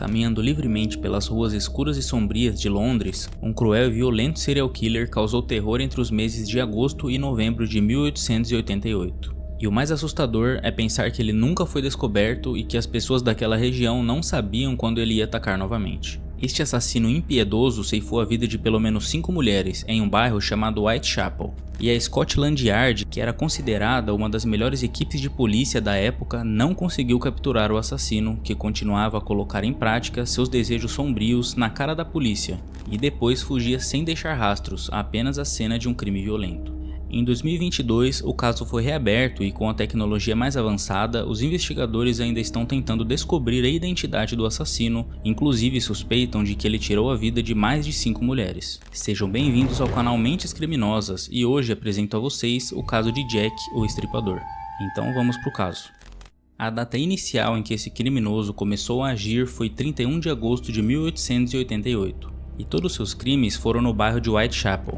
Caminhando livremente pelas ruas escuras e sombrias de Londres, um cruel e violento serial killer causou terror entre os meses de agosto e novembro de 1888. E o mais assustador é pensar que ele nunca foi descoberto e que as pessoas daquela região não sabiam quando ele ia atacar novamente. Este assassino impiedoso ceifou a vida de pelo menos 5 mulheres em um bairro chamado Whitechapel. E a Scotland Yard, que era considerada uma das melhores equipes de polícia da época, não conseguiu capturar o assassino, que continuava a colocar em prática seus desejos sombrios na cara da polícia, e depois fugia sem deixar rastros, apenas a cena de um crime violento. Em 2022, o caso foi reaberto e com a tecnologia mais avançada, os investigadores ainda estão tentando descobrir a identidade do assassino, inclusive suspeitam de que ele tirou a vida de mais de 5 mulheres. Sejam bem-vindos ao canal Mentes Criminosas e hoje apresento a vocês o caso de Jack, o Estripador. Então vamos pro caso. A data inicial em que esse criminoso começou a agir foi 31 de agosto de 1888, e todos seus crimes foram no bairro de Whitechapel.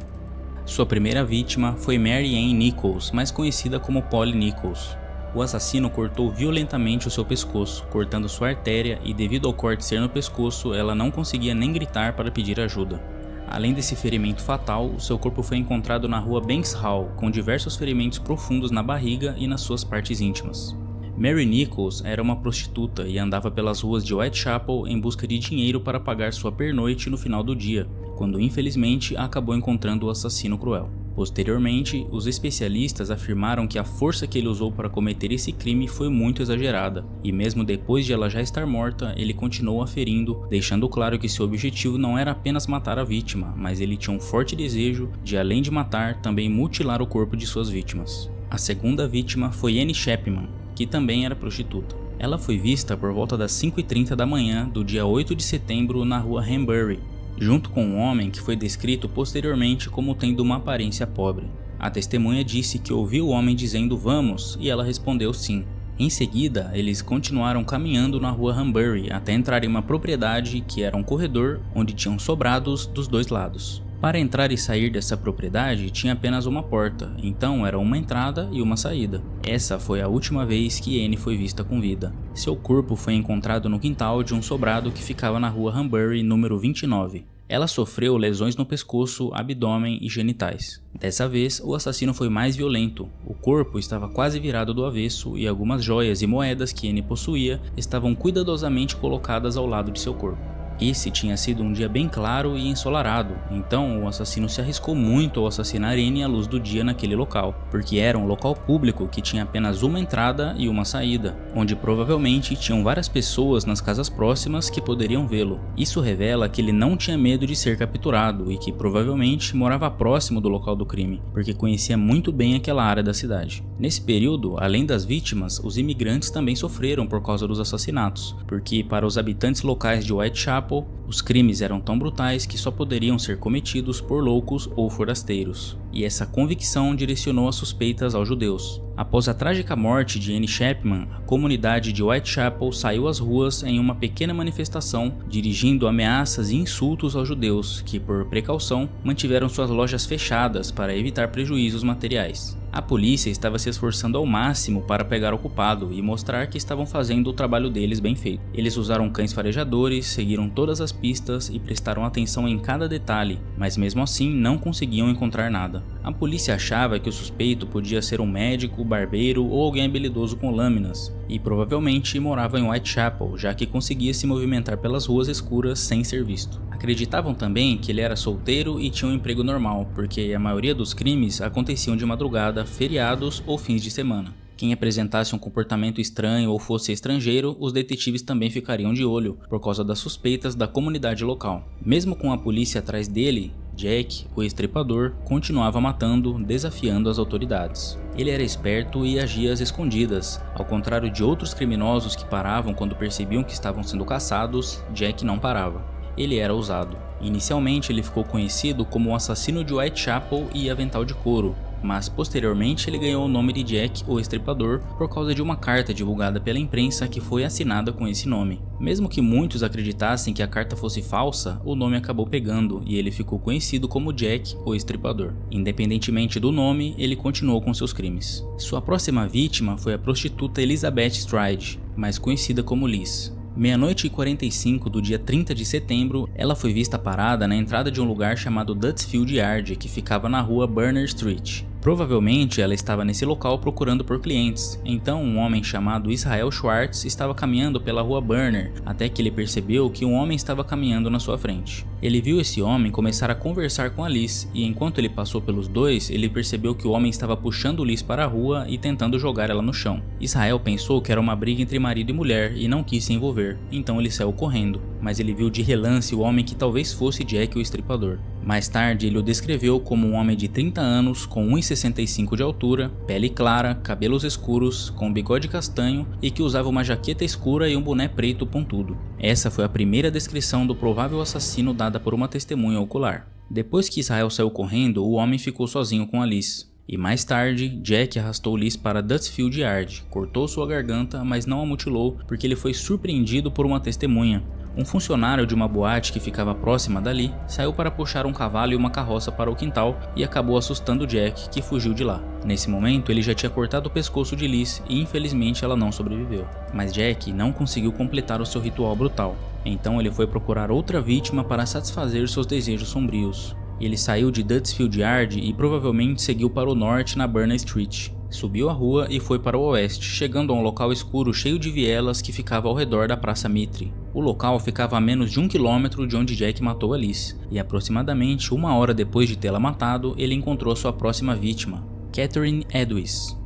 Sua primeira vítima foi Mary Ann Nichols, mais conhecida como Polly Nichols. O assassino cortou violentamente o seu pescoço, cortando sua artéria e devido ao corte ser no pescoço, ela não conseguia nem gritar para pedir ajuda. Além desse ferimento fatal, o seu corpo foi encontrado na rua Banks Hall, com diversos ferimentos profundos na barriga e nas suas partes íntimas. Mary Nichols era uma prostituta e andava pelas ruas de Whitechapel em busca de dinheiro para pagar sua pernoite no final do dia, quando infelizmente acabou encontrando o assassino cruel. Posteriormente, os especialistas afirmaram que a força que ele usou para cometer esse crime foi muito exagerada, e mesmo depois de ela já estar morta, ele continuou a ferindo, deixando claro que seu objetivo não era apenas matar a vítima, mas ele tinha um forte desejo de, além de matar, também mutilar o corpo de suas vítimas. A segunda vítima foi Annie Chapman, que também era prostituta. Ela foi vista por volta das 5h30 da manhã do dia 8 de setembro na rua Hanbury, junto com um homem que foi descrito posteriormente como tendo uma aparência pobre. A testemunha disse que ouviu o homem dizendo "vamos" e ela respondeu sim. Em seguida, eles continuaram caminhando na rua Hanbury até entrar em uma propriedade que era um corredor onde tinham sobrados dos dois lados. Para entrar e sair dessa propriedade tinha apenas uma porta, então era uma entrada e uma saída. Essa foi a última vez que Annie foi vista com vida. Seu corpo foi encontrado no quintal de um sobrado que ficava na rua Hanbury número 29. Ela sofreu lesões no pescoço, abdômen e genitais. Dessa vez, o assassino foi mais violento. O corpo estava quase virado do avesso e algumas joias e moedas que Annie possuía estavam cuidadosamente colocadas ao lado de seu corpo. Esse tinha sido um dia bem claro e ensolarado, então o assassino se arriscou muito ao assassinar Annie à luz do dia naquele local, porque era um local público que tinha apenas uma entrada e uma saída, onde provavelmente tinham várias pessoas nas casas próximas que poderiam vê-lo. Isso revela que ele não tinha medo de ser capturado e que provavelmente morava próximo do local do crime, porque conhecia muito bem aquela área da cidade. Nesse período, além das vítimas, os imigrantes também sofreram por causa dos assassinatos, porque para os habitantes locais de Whitechapel, os crimes eram tão brutais que só poderiam ser cometidos por loucos ou forasteiros, e essa convicção direcionou as suspeitas aos judeus. Após a trágica morte de Annie Chapman, a comunidade de Whitechapel saiu às ruas em uma pequena manifestação, dirigindo ameaças e insultos aos judeus, que por precaução mantiveram suas lojas fechadas para evitar prejuízos materiais. A polícia estava se esforçando ao máximo para pegar o culpado e mostrar que estavam fazendo o trabalho deles bem feito. Eles usaram cães farejadores, seguiram todas as pistas e prestaram atenção em cada detalhe, mas mesmo assim não conseguiam encontrar nada. A polícia achava que o suspeito podia ser um médico, barbeiro ou alguém habilidoso com lâminas, e provavelmente morava em Whitechapel, já que conseguia se movimentar pelas ruas escuras sem ser visto. Acreditavam também que ele era solteiro e tinha um emprego normal, porque a maioria dos crimes aconteciam de madrugada, feriados ou fins de semana. Quem apresentasse um comportamento estranho ou fosse estrangeiro, os detetives também ficariam de olho, por causa das suspeitas da comunidade local. Mesmo com a polícia atrás dele, Jack, o Estripador, continuava matando, desafiando as autoridades. Ele era esperto e agia às escondidas. Ao contrário de outros criminosos que paravam quando percebiam que estavam sendo caçados, Jack não parava. Ele era ousado. Inicialmente ele ficou conhecido como o assassino de Whitechapel e Avental de Couro, mas posteriormente ele ganhou o nome de Jack, o Estripador, por causa de uma carta divulgada pela imprensa que foi assinada com esse nome. Mesmo que muitos acreditassem que a carta fosse falsa, o nome acabou pegando e ele ficou conhecido como Jack, o Estripador. Independentemente do nome, ele continuou com seus crimes. Sua próxima vítima foi a prostituta Elizabeth Stride, mais conhecida como Liz. Meia-noite e 45 do dia 30 de setembro, ela foi vista parada na entrada de um lugar chamado Duttsfield Yard, que ficava na rua Burner Street. Provavelmente ela estava nesse local procurando por clientes, então um homem chamado Israel Schwartz estava caminhando pela rua Burner, até que ele percebeu que um homem estava caminhando na sua frente. Ele viu esse homem começar a conversar com a Liz, e enquanto ele passou pelos dois, ele percebeu que o homem estava puxando Liz para a rua e tentando jogar ela no chão. Israel pensou que era uma briga entre marido e mulher e não quis se envolver, então ele saiu correndo, mas ele viu de relance o homem que talvez fosse Jack o estripador. Mais tarde, ele o descreveu como um homem de 30 anos, com 1,65 de altura, pele clara, cabelos escuros, com bigode castanho e que usava uma jaqueta escura e um boné preto pontudo. Essa foi a primeira descrição do provável assassino dada por uma testemunha ocular. Depois que Israel saiu correndo, o homem ficou sozinho com a Liz. E mais tarde, Jack arrastou Liz para Duttsfield Yard, cortou sua garganta, mas não a mutilou porque ele foi surpreendido por uma testemunha. Um funcionário de uma boate que ficava próxima dali saiu para puxar um cavalo e uma carroça para o quintal e acabou assustando Jack, que fugiu de lá. Nesse momento, ele já tinha cortado o pescoço de Liz e infelizmente ela não sobreviveu. Mas Jack não conseguiu completar o seu ritual brutal, então ele foi procurar outra vítima para satisfazer seus desejos sombrios. Ele saiu de Duttsfield Yard e provavelmente seguiu para o norte na Burner Street. Subiu a rua e foi para o oeste, chegando a um local escuro cheio de vielas que ficava ao redor da Praça Mitre. O local ficava a menos de 1 quilômetro de onde Jack matou a Liz, e aproximadamente 1 hora depois de tê-la matado, ele encontrou sua próxima vítima, Catherine Edwis.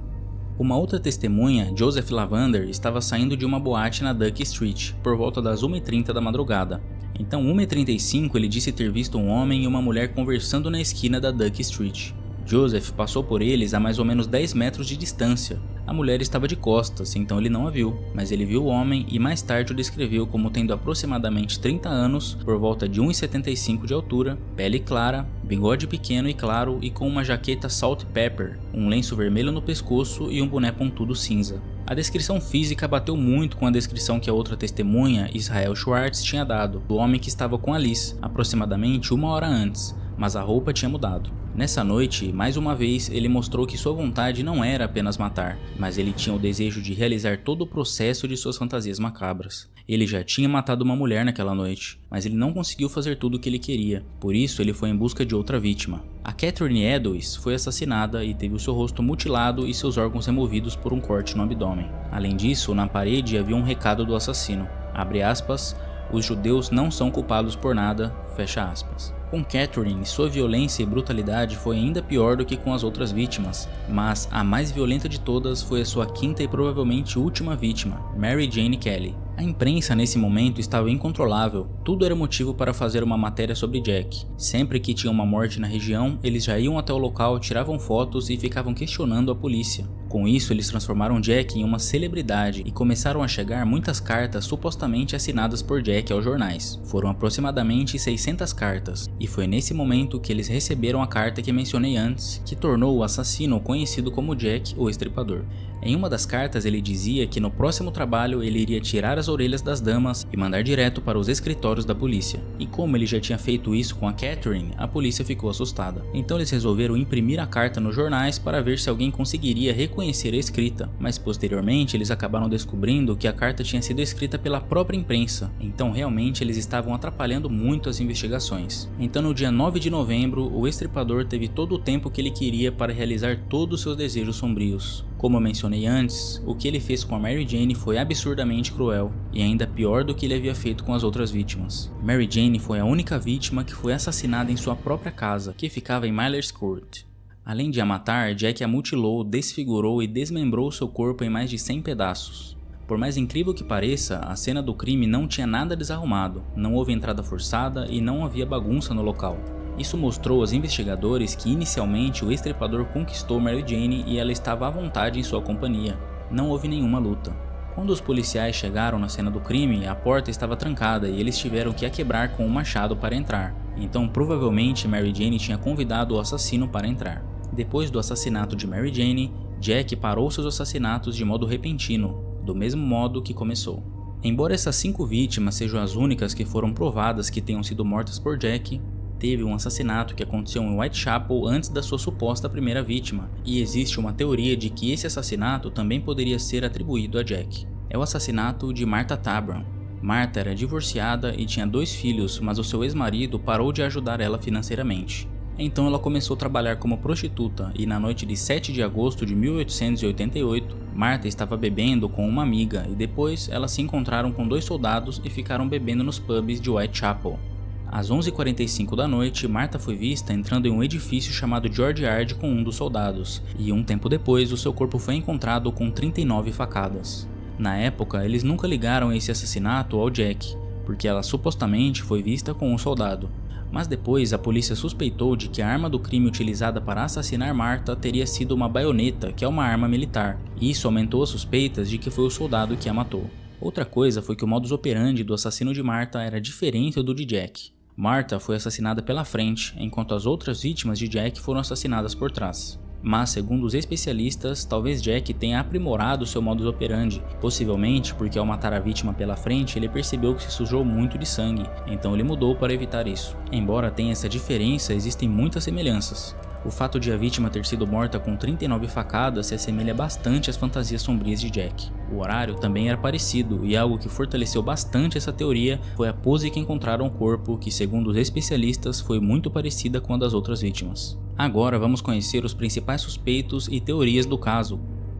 Uma outra testemunha, Joseph Lavander, estava saindo de uma boate na Duck Street, por volta das 1h30 da madrugada. Então, 1h35, ele disse ter visto um homem e uma mulher conversando na esquina da Duck Street. Joseph passou por eles a mais ou menos 10 metros de distância. A mulher estava de costas, então ele não a viu, mas ele viu o homem e mais tarde o descreveu como tendo aproximadamente 30 anos, por volta de 1,75 de altura, pele clara, bigode pequeno e claro e com uma jaqueta salt pepper, um lenço vermelho no pescoço e um boné pontudo cinza. A descrição física bateu muito com a descrição que a outra testemunha, Israel Schwartz, tinha dado, do homem que estava com a Liz, aproximadamente 1 hora antes, mas a roupa tinha mudado. Nessa noite, mais uma vez, ele mostrou que sua vontade não era apenas matar, mas ele tinha o desejo de realizar todo o processo de suas fantasias macabras. Ele já tinha matado uma mulher naquela noite, mas ele não conseguiu fazer tudo o que ele queria, por isso ele foi em busca de outra vítima. A Catherine Edwis foi assassinada e teve o seu rosto mutilado e seus órgãos removidos por um corte no abdômen. Além disso, na parede havia um recado do assassino, abre aspas, os judeus não são culpados por nada, fecha aspas. Com Catherine, sua violência e brutalidade foi ainda pior do que com as outras vítimas, mas a mais violenta de todas foi a sua quinta e provavelmente última vítima, Mary Jane Kelly. A imprensa nesse momento estava incontrolável, tudo era motivo para fazer uma matéria sobre Jack. Sempre que tinha uma morte na região, eles já iam até o local, tiravam fotos e ficavam questionando a polícia. Com isso, eles transformaram Jack em uma celebridade e começaram a chegar muitas cartas supostamente assinadas por Jack aos jornais. Foram aproximadamente 600 cartas, e foi nesse momento que eles receberam a carta que mencionei antes, que tornou o assassino conhecido como Jack o Estripador. Em uma das cartas ele dizia que no próximo trabalho ele iria tirar as orelhas das damas e mandar direto para os escritórios da polícia. E como ele já tinha feito isso com a Catherine, a polícia ficou assustada. Então eles resolveram imprimir a carta nos jornais para ver se alguém conseguiria reconhecer a escrita, mas posteriormente eles acabaram descobrindo que a carta tinha sido escrita pela própria imprensa, então realmente eles estavam atrapalhando muito as investigações. Então no dia 9 de novembro, o Estripador teve todo o tempo que ele queria para realizar todos os seus desejos sombrios. Como eu mencionei antes, o que ele fez com a Mary Jane foi absurdamente cruel, e ainda pior do que ele havia feito com as outras vítimas. Mary Jane foi a única vítima que foi assassinada em sua própria casa, que ficava em Miller's Court. Além de a matar, Jack a mutilou, desfigurou e desmembrou seu corpo em mais de 100 pedaços. Por mais incrível que pareça, a cena do crime não tinha nada desarrumado, não houve entrada forçada e não havia bagunça no local. Isso mostrou aos investigadores que inicialmente o Estripador conquistou Mary Jane e ela estava à vontade em sua companhia. Não houve nenhuma luta. Quando os policiais chegaram na cena do crime, a porta estava trancada e eles tiveram que a quebrar com um machado para entrar. Então provavelmente Mary Jane tinha convidado o assassino para entrar. Depois do assassinato de Mary Jane, Jack parou seus assassinatos de modo repentino, do mesmo modo que começou. Embora essas 5 vítimas sejam as únicas que foram provadas que tenham sido mortas por Jack, teve um assassinato que aconteceu em Whitechapel antes da sua suposta primeira vítima, e existe uma teoria de que esse assassinato também poderia ser atribuído a Jack. É o assassinato de Martha Tabram. Martha era divorciada e tinha 2 filhos, mas o seu ex-marido parou de ajudar ela financeiramente. Então ela começou a trabalhar como prostituta e na noite de 7 de agosto de 1888, Martha estava bebendo com uma amiga e depois elas se encontraram com 2 soldados e ficaram bebendo nos pubs de Whitechapel. Às 11h45 da noite, Martha foi vista entrando em um edifício chamado George Yard com um dos soldados, e um tempo depois o seu corpo foi encontrado com 39 facadas. Na época, eles nunca ligaram esse assassinato ao Jack, porque ela supostamente foi vista com um soldado. Mas depois a polícia suspeitou de que a arma do crime utilizada para assassinar Martha teria sido uma baioneta, que é uma arma militar, e isso aumentou as suspeitas de que foi o soldado que a matou. Outra coisa foi que o modus operandi do assassino de Martha era diferente do de Jack. Martha foi assassinada pela frente, enquanto as outras vítimas de Jack foram assassinadas por trás. Mas, segundo os especialistas, talvez Jack tenha aprimorado seu modus operandi, possivelmente porque ao matar a vítima pela frente ele percebeu que se sujou muito de sangue, então ele mudou para evitar isso. Embora tenha essa diferença, existem muitas semelhanças. O fato de a vítima ter sido morta com 39 facadas se assemelha bastante às fantasias sombrias de Jack. O horário também era parecido, e algo que fortaleceu bastante essa teoria foi a pose que encontraram o corpo, que segundo os especialistas foi muito parecida com a das outras vítimas. Agora vamos conhecer os principais suspeitos e teorias do caso.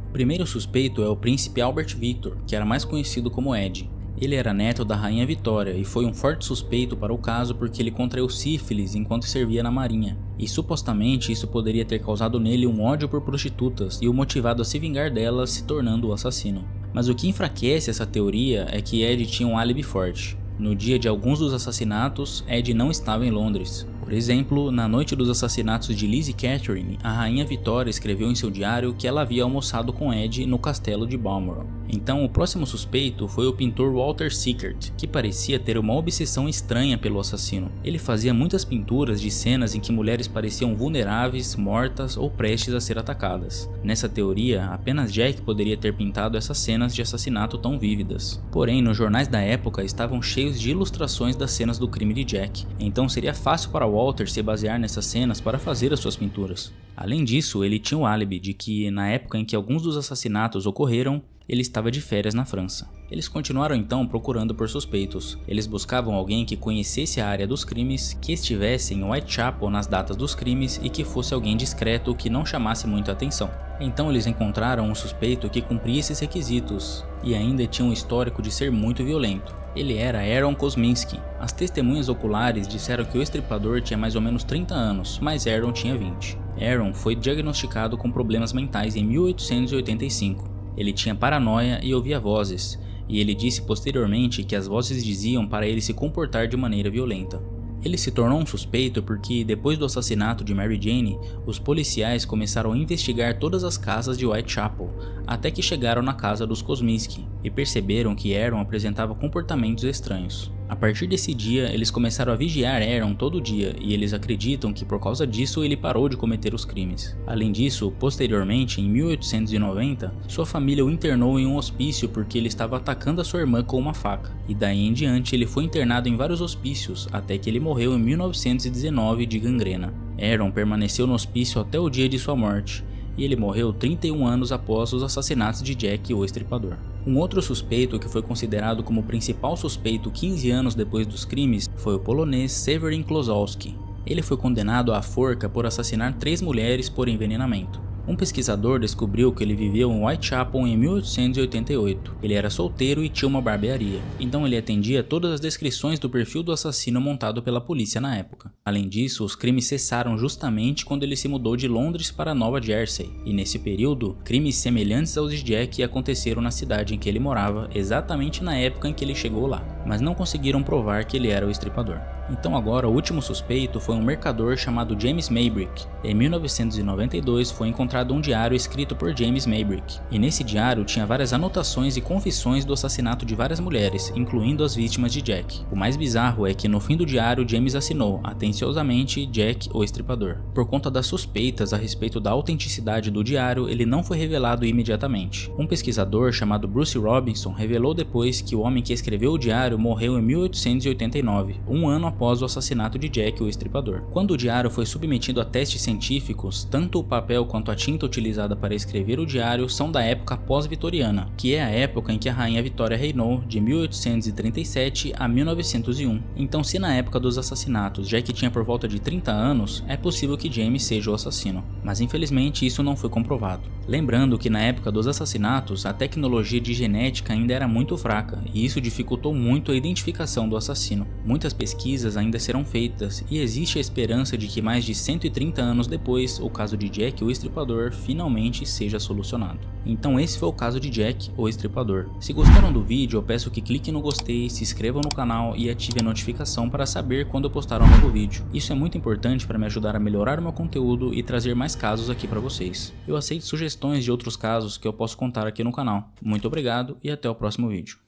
O primeiro suspeito é o príncipe Albert Victor, que era mais conhecido como Ed. Ele era neto da rainha Vitória e foi um forte suspeito para o caso porque ele contraiu sífilis enquanto servia na marinha, e supostamente isso poderia ter causado nele um ódio por prostitutas e o motivado a se vingar delas, se tornando o assassino. Mas o que enfraquece essa teoria é que Ed tinha um álibi forte. No dia de alguns dos assassinatos, Ed não estava em Londres. Por exemplo, na noite dos assassinatos de Liz e Catherine, a rainha Vitória escreveu em seu diário que ela havia almoçado com Ed no castelo de Balmoral. Então o próximo suspeito foi o pintor Walter Sickert, que parecia ter uma obsessão estranha pelo assassino. Ele fazia muitas pinturas de cenas em que mulheres pareciam vulneráveis, mortas ou prestes a ser atacadas. Nessa teoria, apenas Jack poderia ter pintado essas cenas de assassinato tão vívidas. Porém, nos jornais da época estavam cheios de ilustrações das cenas do crime de Jack, então seria fácil para Walter se basear nessas cenas para fazer as suas pinturas. Além disso, ele tinha o álibi de que, na época em que alguns dos assassinatos ocorreram, ele estava de férias na França. Eles continuaram então procurando por suspeitos. Eles buscavam alguém que conhecesse a área dos crimes, que estivesse em Whitechapel nas datas dos crimes e que fosse alguém discreto que não chamasse muita atenção. Então eles encontraram um suspeito que cumpria esses requisitos e ainda tinha um histórico de ser muito violento. Ele era Aaron Kosminski. As testemunhas oculares disseram que o estripador tinha mais ou menos 30 anos, mas Aaron tinha 20. Aaron foi diagnosticado com problemas mentais em 1885. Ele tinha paranoia e ouvia vozes, e ele disse posteriormente que as vozes diziam para ele se comportar de maneira violenta. Ele se tornou um suspeito porque, depois do assassinato de Mary Jane, os policiais começaram a investigar todas as casas de Whitechapel, até que chegaram na casa dos Kosminski, e perceberam que Aaron apresentava comportamentos estranhos. A partir desse dia, eles começaram a vigiar Aaron todo dia, e eles acreditam que por causa disso ele parou de cometer os crimes. Além disso, posteriormente, em 1890, sua família o internou em um hospício porque ele estava atacando a sua irmã com uma faca, e daí em diante ele foi internado em vários hospícios, até que ele morreu em 1919 de gangrena. Aaron permaneceu no hospício até o dia de sua morte, e ele morreu 31 anos após os assassinatos de Jack o Estripador. Um outro suspeito que foi considerado como o principal suspeito 15 anos depois dos crimes foi o polonês Severin Klosowski. Ele foi condenado à forca por assassinar 3 mulheres por envenenamento. Um pesquisador descobriu que ele viveu em Whitechapel em 1888. Ele era solteiro e tinha uma barbearia, então ele atendia todas as descrições do perfil do assassino montado pela polícia na época. Além disso, os crimes cessaram justamente quando ele se mudou de Londres para Nova Jersey, e nesse período, crimes semelhantes aos de Jack aconteceram na cidade em que ele morava, exatamente na época em que ele chegou lá, mas não conseguiram provar que ele era o estripador. Então agora o último suspeito foi um mercador chamado James Maybrick. Em 1992 foi encontrado um diário escrito por James Maybrick, e nesse diário tinha várias anotações e confissões do assassinato de várias mulheres, incluindo as vítimas de Jack. O mais bizarro é que no fim do diário James assinou, atenciosamente, Jack o Estripador. Por conta das suspeitas a respeito da autenticidade do diário, ele não foi revelado imediatamente. Um pesquisador chamado Bruce Robinson revelou depois que o homem que escreveu o diário diário morreu em 1889, um ano após o assassinato de Jack o Estripador. Quando o diário foi submetido a testes científicos, tanto o papel quanto a tinta utilizada para escrever o diário são da época pós-vitoriana, que é a época em que a rainha Vitória reinou, de 1837 a 1901. Então, se na época dos assassinatos Jack tinha por volta de 30 anos, é possível que James seja o assassino, mas infelizmente isso não foi comprovado. Lembrando que na época dos assassinatos, a tecnologia de genética ainda era muito fraca, e isso dificultou muito a identificação do assassino. Muitas pesquisas ainda serão feitas, e existe a esperança de que mais de 130 anos depois, o caso de Jack o Estripador finalmente seja solucionado. Então esse foi o caso de Jack o Estripador. Se gostaram do vídeo, eu peço que cliquem no gostei, se inscrevam no canal e ativem a notificação para saber quando eu postar um novo vídeo. Isso é muito importante para me ajudar a melhorar o meu conteúdo e trazer mais casos aqui para vocês. Eu aceito sugestões de outros casos que eu posso contar aqui no canal. Muito obrigado e até o próximo vídeo.